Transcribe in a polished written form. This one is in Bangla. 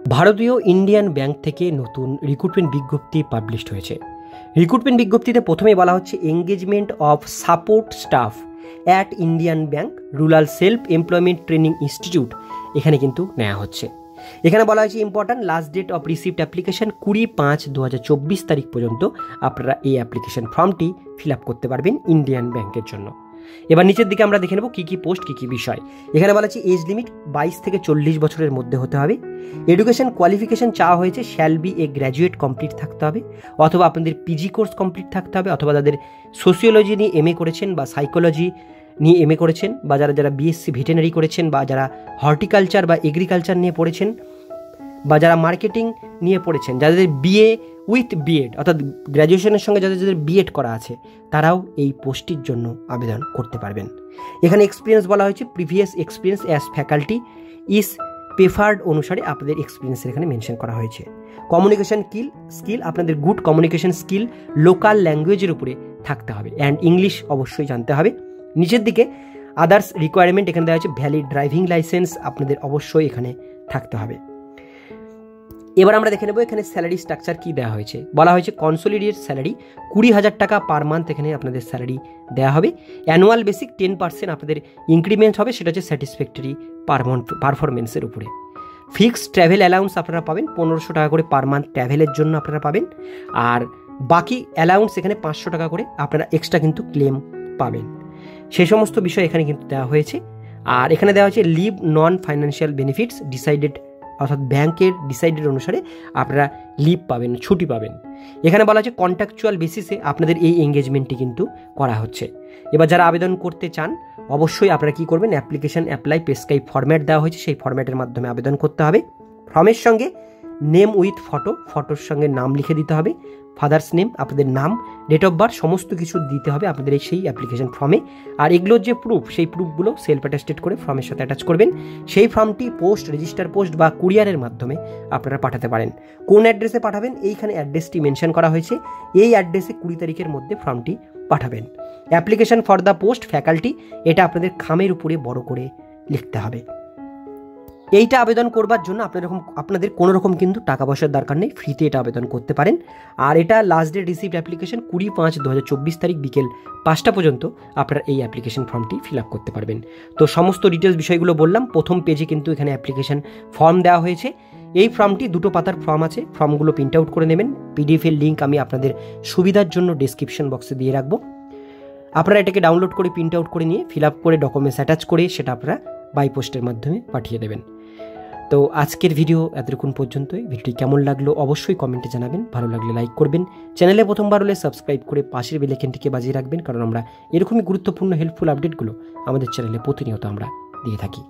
ভারতীয় ইন্ডিয়ান ব্যাংক থেকে নতুন রিক্রুটমেন্ট বিজ্ঞপ্তি পাবলিশড হয়েছে। রিক্রুটমেন্ট বিজ্ঞপ্তিতে প্রথমেই বলা হচ্ছে engagement of support staff at Indian Bank rural self employment training institute, এখানে কিন্তু নেওয়া হচ্ছে। এখানে বলা হয়েছে important last date of received application 20/5/2024 তারিখ পর্যন্ত আপনারা এই অ্যাপ্লিকেশন ফর্মটি ফিল আপ করতে পারবেন ইন্ডিয়ান ব্যাংকের জন্য। এবার নিচের দিকে আমরা দেখে নেব কী কী পোস্ট, কী কী বিষয়। এখানে বলা হচ্ছে এজ লিমিট 22 থেকে 40 বছরের মধ্যে হতে হবে। এডুকেশন কোয়ালিফিকেশন চাওয়া হয়েছে shall B A graduate complete থাকতে হবে, অথবা আপনাদের পিজি কোর্স কমপ্লিট থাকতে হবে, অথবা তাদের সোশিওলজি নিয়ে এমএ করেছেন বা সাইকোলজি নিয়ে এমএ করেছেন, বা যারা বিএসসি ভেটেনারি করেছেন, বা যারা হর্টিকালচার বা এগ্রিকালচার নিয়ে পড়েছেন, বা যারা মার্কেটিং নিয়ে পড়েছেন, যাদের বিএ উইথ বিএড অর্থাৎ গ্র্যাজুয়েশনের সঙ্গে যাদের বিএড করা আছে, তারাও এই পোস্টটির জন্য আবেদন করতে পারবেন। এখানে এক্সপিরিয়েন্স বলা হয়েছে previous experience as faculty is preferred অনুসারে আপনাদের এক্সপিরিয়েন্সের এখানে মেনশন করা হয়েছে। কমিউনিকেশন স্কিল আপনাদের গুড কমিউনিকেশন স্কিল লোকাল ল্যাঙ্গুয়েজের উপরে থাকতে হবে, অ্যান্ড ইংলিশ অবশ্যই জানতে হবে। নিচের দিকে আদার্স রিকোয়ারমেন্ট এখানে দেওয়া হয়েছে ভ্যালিড ড্রাইভিং লাইসেন্স আপনাদের অবশ্যই এখানে থাকতে হবে। এবার আমরা দেখে নেব এখানে স্যালারি স্ট্রাকচার কী দেওয়া হয়েছে। বলা হয়েছে কনসোলিডেটেড স্যালারি 20,000 টাকা পার মান্থ এখানে আপনাদের স্যালারি দেওয়া হবে। অ্যানুয়াল বেসিক 10% আপনাদের ইনক্রিমেন্ট হবে, সেটা হচ্ছে স্যাটিসফ্যাক্টরি পারফরমেন্সের উপরে। ফিক্সড ট্র্যাভেল অ্যালাউন্স আপনারা পাবেন 1500 টাকা করে পার মান্থ ট্র্যাভেলের জন্য আপনারা পাবেন, আর বাকি অ্যালাউন্স এখানে 500 টাকা করে আপনারা এক্সট্রা কিন্তু ক্লেম পাবেন। সেই সমস্ত বিষয় এখানে কিন্তু দেওয়া হয়েছে। আর এখানে দেওয়া হয়েছে লিভ নন ফাইন্যান্সিয়াল বেনিফিটস ডিসাইডেড, অর্থাৎ ব্যাংকের ডিসাইডেড অনুসারে আপনারা লিভ পাবেন, ছুটি পাবেন। এখানে বলা হচ্ছে কন্ট্রাকচুয়াল বেসিসে আপনাদের এই এঙ্গেজমেন্টটি কিন্তু করা হচ্ছে। এবার যারা আবেদন করতে চান অবশ্যই আপনারা কী করবেন, অ্যাপ্লিকেশন অ্যাপ্লাই প্রেসক্রাইব ফরম্যাট দেওয়া হয়েছে, সেই ফরম্যাটের মাধ্যমে আবেদন করতে হবে। ফর্মের সঙ্গে নেম উইথ ফটোর সঙ্গে নাম লিখে দিতে হবে, ফাদার্স নেম, আপনাদের নাম, ডেট অফ বার্থ সমস্ত কিছু দিতে হবে আপনাদের সেই অ্যাপ্লিকেশন ফর্মে। আর এগুলোর যে প্রুফ, সেই প্রুফগুলো সেলফ অ্যাটাস্টেড করে ফর্মের সাথে অ্যাটাচ করবেন। সেই ফর্মটি পোস্ট, রেজিস্টার পোস্ট বা কুরিয়ারের মাধ্যমে আপনারা পাঠাতে পারেন। কোন অ্যাড্রেসে পাঠাবেন এইখানে অ্যাড্রেসটি মেনশন করা হয়েছে, এই অ্যাড্রেসে 20 তারিখের মধ্যে ফর্মটি পাঠাবেন। Application for the post faculty, এটা আপনাদের খামের উপরে বড় করে লিখতে হবে। এইটা আবেদন করবার জন্য আপনাদের কোনো রকম কিন্তু টাকা পয়সার দরকার নেই, ফ্রিতে এটা আবেদন করতে পারেন। আর এটা লাস্ট ডেট রিসিভড অ্যাপ্লিকেশন 20/5/2024 তারিখ বিকেল 5টা পর্যন্ত আপনারা এই অ্যাপ্লিকেশন ফর্মটি ফিল আপ করতে পারবেন। তো সমস্ত ডিটেলস বিষয়গুলো বললাম। প্রথম পেজে কিন্তু এখানে অ্যাপ্লিকেশন ফর্ম দেওয়া হয়েছে। এই ফর্মটি 2 পাতার ফর্ম আছে, ফর্মগুলো প্রিন্ট আউট করে নেবেন। পিডিএফের লিঙ্ক আমি আপনাদের সুবিধার জন্য ডেসক্রিপশন বক্সে দিয়ে রাখবো। আপনারা এটাকে ডাউনলোড করে প্রিন্ট আউট করে নিয়ে ফিল আপ করে ডকুমেন্টস অ্যাটাচ করে সেটা আপনারা বাই পোস্টের মাধ্যমে পাঠিয়ে দেবেন। তো আজকের ভিডিও এতক্ষণ পর্যন্তই। ভিডিওটি কেমন লাগলো অবশ্যই কমেন্টে জানাবেন, ভালো লাগলে লাইক করবেন, চ্যানেলে প্রথমবার হলে সাবস্ক্রাইব করে পাশের বেল আইকনটিকে বাজিয়ে রাখবেন, কারণ আমরা এরকমই গুরুত্বপূর্ণ হেল্পফুল আপডেটগুলো আমাদের চ্যানেলে প্রতিনিয়ত আমরা দিয়ে থাকি।